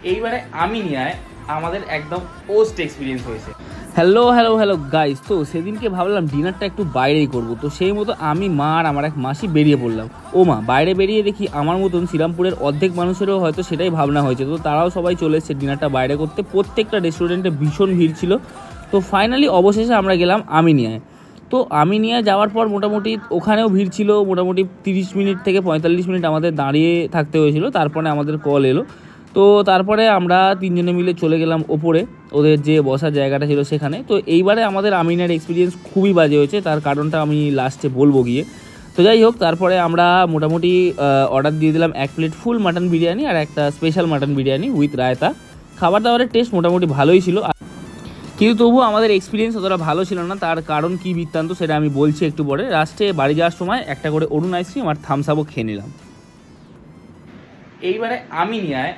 এইবারে আমিনিয়ায় আমাদের একদম পোস্ট এক্সপিরিয়েন্স হয়েছে। হ্যালো গাইস, তো সেদিনকে ভাবলাম ডিনারটা একটু বাইরেই করব, তো সেই মতো আমি, মা আর আমার এক মাসি বেরিয়ে পড়লাম। ও মা, বাইরে বেরিয়ে দেখি আমার মতন শ্রীরামপুরের অর্ধেক মানুষেরও হয়তো সেটাই ভাবনা হয়েছে, তো তারাও সবাই চলে এসেছে ডিনারটা বাইরে করতে। প্রত্যেকটা রেস্টুরেন্টে ভীষণ ভিড় ছিল। তো ফাইনালি অবশেষে আমরা গেলাম আমিনিয়ায়। তো আমিনিয়া যাওয়ার পর মোটামুটি ওখানেও ভিড় ছিল, মোটামুটি 30 মিনিট থেকে 45 মিনিট আমাদের দাঁড়িয়ে থাকতে হয়েছিল। তারপরে আমাদের কল এলো, তো তারপরে আমরা তিনজনে মিলে চলে গেলাম ওপরে, ওদের যে বসার জায়গাটা ছিল সেখানে। তো এইবারে আমাদের আমিনার এক্সপিরিয়েন্স খুবই বাজে হয়েছে, তার কারণটা আমি লাস্টে বলবো গিয়ে। তো যাই হোক, তারপরে আমরা মোটামুটি অর্ডার দিয়ে দিলাম 1 প্লেট ফুল মাটন বিরিয়ানি আর একটা special mutton biryani with raita. খাবার দাবারের টেস্ট মোটামুটি ভালোই ছিল, কিন্তু তবুও আমাদের এক্সপিরিয়েন্স অতটা ভালো ছিল না। তার কারণ কী বৃত্তান্ত সেটা আমি বলছি একটু পরে। লাস্টে বাড়ি যাওয়ার সময় একটা করে অরুণ আইসক্রিম আর থামস আপও খেয়ে নিলাম। এইবারে আমিনিয়ায়